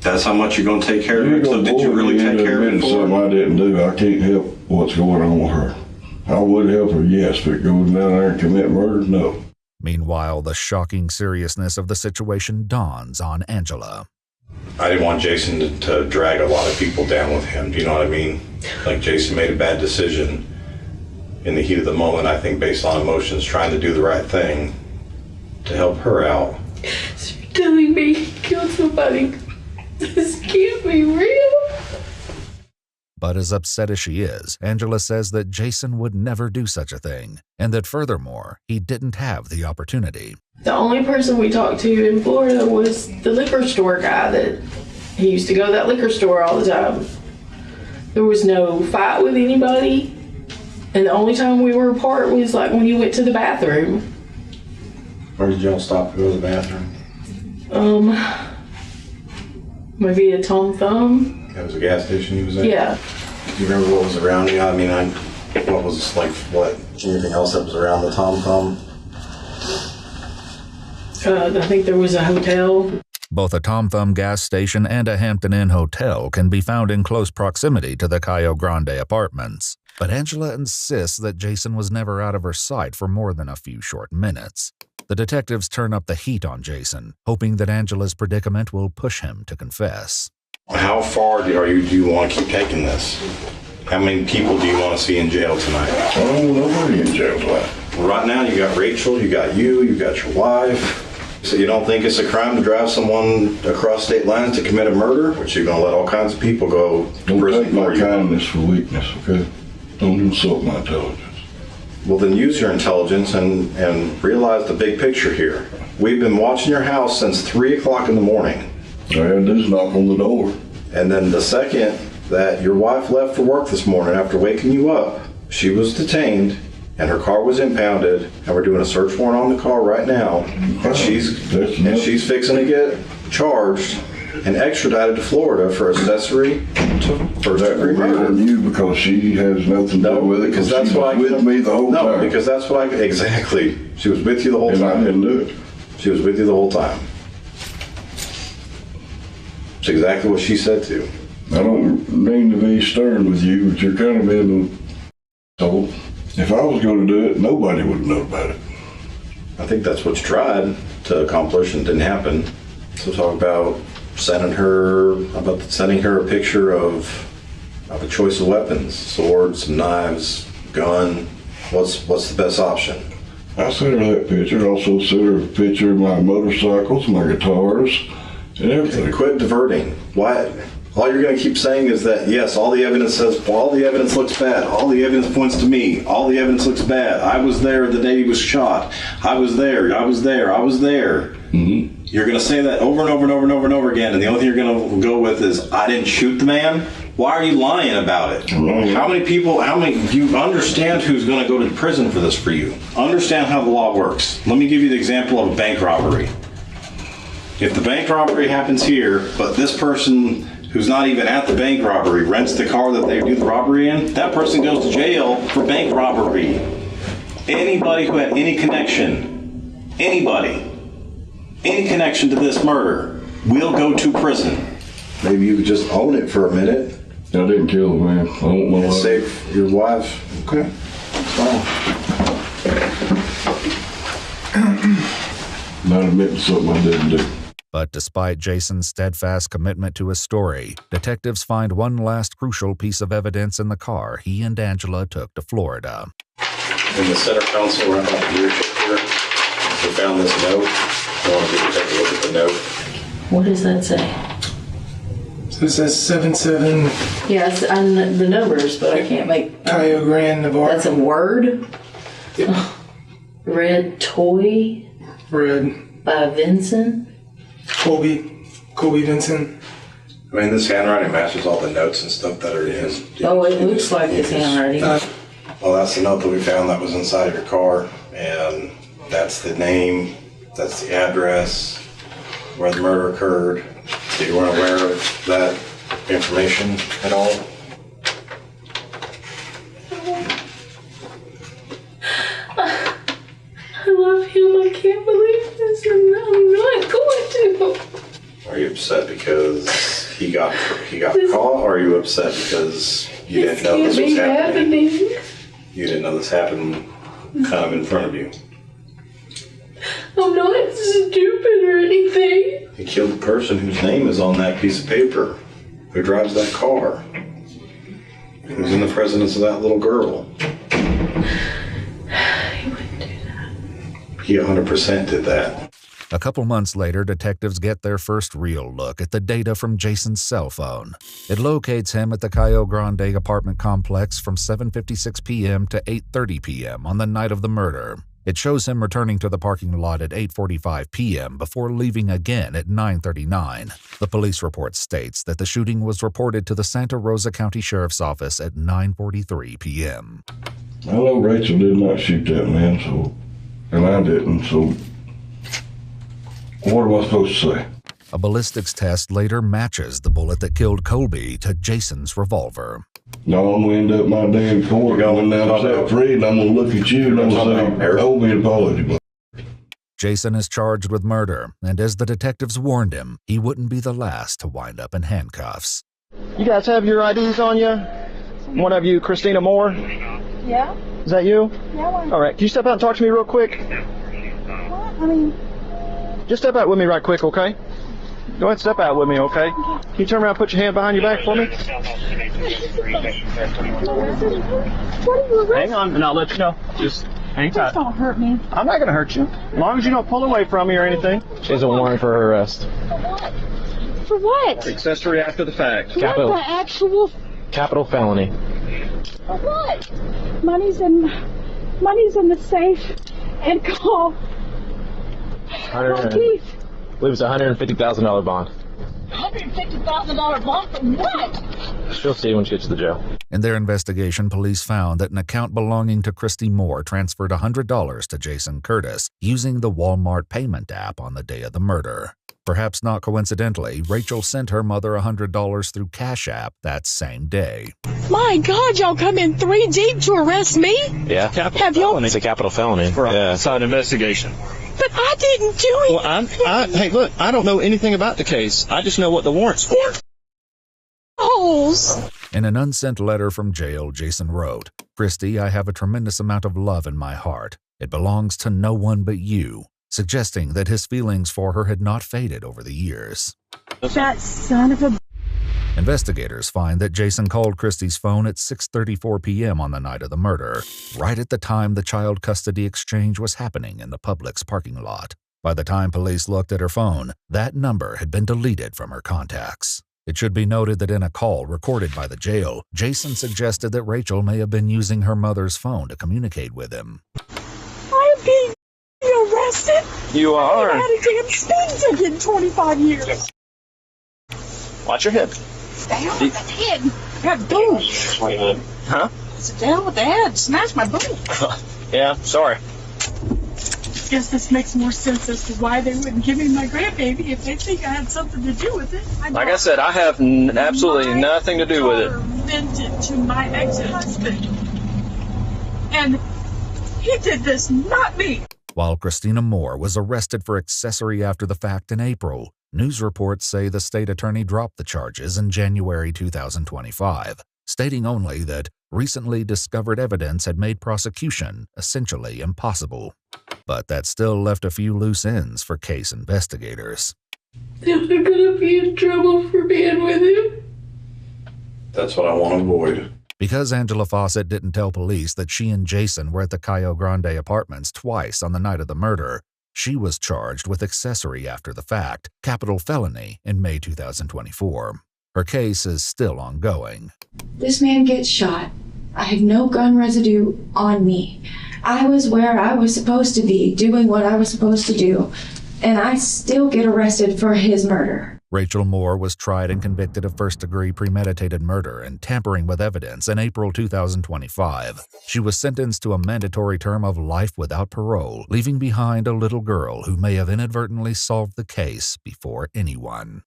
That's how much you're going to take care of her. So did you really take care of her?
Something I didn't do. I can't help what's going on with her. I would help her, yes, but going down there and commit murder, no.
Meanwhile, the shocking seriousness of the situation dawns on Angela.
I didn't want Jason to drag a lot of people down with him. Do you know what I mean? Like, Jason made a bad decision in the heat of the moment, I think, based on emotions, trying to do the right thing to help her out.
So you're telling me he killed somebody? This can't be real.
But as upset as she is, Angela says that Jason would never do such a thing, and that furthermore, he didn't have the opportunity.
The only person we talked to in Florida was the liquor store guy that he used to go to that liquor store all the time. There was no fight with anybody, and the only time we were apart was like when he went to the bathroom.
Where did y'all stop to go to the bathroom?
Maybe a Tom Thumb.
That was a gas station he was at?
Yeah.
Do you remember what was around you? I mean, what was, like, what? Anything else that was around the Tom Thumb?
I think there was a hotel.
Both a Tom Thumb gas station and a Hampton Inn hotel can be found in close proximity to the Cayo Grande apartments. But Angela insists that Jason was never out of her sight for more than a few short minutes. The detectives turn up the heat on Jason, hoping that Angela's predicament will push him to confess.
How far do you want to keep taking this? How many people do you want to see in jail tonight?
I don't want nobody in jail tonight.
Well, right now you got Rachel, you got you got your wife. So you don't think it's a crime to drive someone across state lines to commit a murder? Which you're going to let all kinds of people go to prison for you?
Don't take my kindness for weakness, okay? Don't insult my intelligence.
Well, then use your intelligence and realize the big picture here. We've been watching your house since 3 o'clock in the morning.
All I had to do is knock on the door.
And then the second that your wife left for work this morning after waking you up, she was detained and her car was impounded, and we're doing a search warrant on the car right now. And she's fixing to get charged and extradited to Florida for accessory to first-degree murder.
You because she has nothing to do with it.
Because that's what I
with me the whole time.
No, because that's what I exactly. She was with you the whole
and
time.
I didn't do it.
She was with you the whole time. It's exactly what she said to you.
I don't mean to be stern with you, but you're kind of being told. If I was going to do it, nobody would know about it.
I think that's what you tried to accomplish and didn't happen. So talk about sending her a picture of a choice of weapons, swords, knives, gun. What's the best option?
I sent her that picture. I also sent her a picture of my motorcycles, my guitars, and everything.
Quit diverting. Why? All you're going to keep saying is that, yes, all the evidence says, well, all the evidence looks bad. All the evidence points to me. All the evidence looks bad. I was there the day he was shot. I was there. I was there. I was there.
Mm-hmm.
You're going to say that over and over and over and over and over again, and the only thing you're going to go with is, I didn't shoot the man? Why are you lying about it?
Mm-hmm.
How many, you understand who's going to go to prison for this for you? Understand how the law works. Let me give you the example of a bank robbery. If the bank robbery happens here, but this person who's not even at the bank robbery rents the car that they do the robbery in, that person goes to jail for bank robbery. Anybody who had any connection to this murder will go to prison. Maybe you could just own it for a minute.
I didn't kill the man. I don't want to
save your wife. Okay. Fine.
Not admitting something I didn't do.
But despite Jason's steadfast commitment to his story, detectives find one last crucial piece of evidence in the car he and Angela took to Florida.
In the center console right by the leadership here, we found this note. I want you to take a look at the note.
What does that say?
So it says 77
Yes, and the numbers, but I can't make.
Cayo Grande, Navarro.
That's a word?
Yep.
Red toy?
Red.
By Vinson?
Colby Vinson.
I mean, this handwriting matches all the notes and stuff that are in his.
Oh, it looks like his handwriting.
Well, that's the note that we found that was inside of your car, and that's the name, that's the address, where the murder occurred. So you weren't aware of that information at all?
I love him. I can't believe this, and I'm not going to.
Are you upset because he got caught, or are you upset because you didn't know this was happening? You didn't know this happened kind of in front of you.
I'm not stupid or anything.
He killed the person whose name is on that piece of paper, who drives that car, who's in the presence of that little girl.
He wouldn't do that.
He 100% did that.
A couple months later, detectives get their first real look at the data from Jason's cell phone. It locates him at the Cayo Grande apartment complex from 7:56 p.m. to 8:30 p.m. on the night of the murder. It shows him returning to the parking lot at 8:45 p.m. before leaving again at 9:39. The police report states that the shooting was reported to the Santa Rosa County Sheriff's Office at 9:43 p.m.
I know Rachel did not shoot that man, and I didn't, so what am I supposed to say?
A ballistics test later matches the bullet that killed Colby to Jason's revolver.
No, I'm going to end up my damn court going down set free, and I'm going to look at you and I'm going to say, owe me an apology.
Jason is charged with murder, and as the detectives warned him, he wouldn't be the last to wind up in handcuffs.
You guys have your IDs on you? One of you, Christina Moore?
Yeah?
Is that you?
Yeah,
All right, can you step out and talk to me real quick?
What? I mean...
Just step out with me right quick, okay? Go ahead and step out with me, okay? Can you turn around and put your hand behind your back for me? Hang on, and I'll let you know. Just hang tight.
Please don't hurt me.
I'm not going to hurt you. As long as you don't pull away from me or anything. She has a warrant for her arrest.
For what?
Accessory after the fact.
What the actual...
Capital felony.
What? Money's in the safe. And call Keith.
I believe it's a $150,000 bond.
$150,000 bond for what?
She'll see when she gets to the jail.
In their investigation, police found that an account belonging to Christy Moore transferred $100 to Jason Curtis using the Walmart payment app on the day of the murder. Perhaps not coincidentally, Rachel sent her mother $100 through Cash App that same day.
My God, y'all come in 3 deep to arrest me?
Yeah.
Have y'all?
It's a capital felony. Yeah. It's an investigation.
But I didn't do it.
Well, hey, look, I don't know anything about the case. I just know what the warrant's for.
Holes.
In an unsent letter from jail, Jason wrote, "Christy, I have a tremendous amount of love in my heart. It belongs to no one but you," suggesting that his feelings for her had not faded over the years.
That son of a...
Investigators find that Jason called Christy's phone at 6:34 p.m. on the night of the murder, right at the time the child custody exchange was happening in the Publix parking lot. By the time police looked at her phone, that number had been deleted from her contacts. It should be noted that in a call recorded by the jail, Jason suggested that Rachel may have been using her mother's phone to communicate with him.
I am being arrested.
You are.
I had a damn speeding ticket in 25 years.
Watch your hip.
Down with the head. Got boom.
Huh?
Sit down with the head. Smash my boom.
Yeah, sorry.
Guess this makes more sense as to why they wouldn't give me my grandbaby if they think I had something to do with it.
Like I said, I have absolutely nothing to do with it.
Lent it to my ex-husband. And he did this, not me.
While Christina Moore was arrested for accessory after the fact in April, news reports say the state attorney dropped the charges in January 2025, stating only that recently discovered evidence had made prosecution essentially impossible. But that still left a few loose ends for case investigators.
Am I gonna be in trouble for being with him?
That's what I want to avoid.
Because Angela Fawcett didn't tell police that she and Jason were at the Cayo Grande apartments twice on the night of the murder, she was charged with accessory after the fact, capital felony, in May 2024. Her case is still ongoing.
This man gets shot. I have no gun residue on me. I was where I was supposed to be, doing what I was supposed to do, and I still get arrested for his murder.
Rachel Moore was tried and convicted of first-degree premeditated murder and tampering with evidence in April 2025. She was sentenced to a mandatory term of life without parole, leaving behind a little girl who may have inadvertently solved the case before anyone.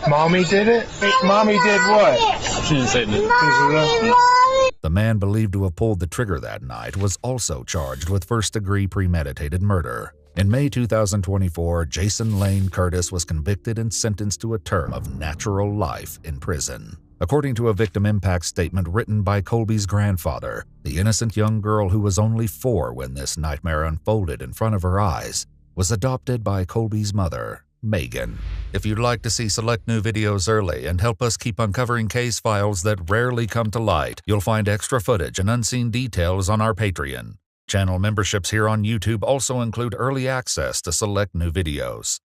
Mommy did it? Mommy did what?
She didn't say that.
The man believed to have pulled the trigger that night was also charged with first-degree premeditated murder. In May 2024, Jason Lane Curtis was convicted and sentenced to a term of natural life in prison. According to a victim impact statement written by Colby's grandfather, the innocent young girl who was only 4 when this nightmare unfolded in front of her eyes was adopted by Colby's mother, Megan. If you'd like to see select new videos early and help us keep uncovering case files that rarely come to light, you'll find extra footage and unseen details on our Patreon. Channel memberships here on YouTube also include early access to select new videos.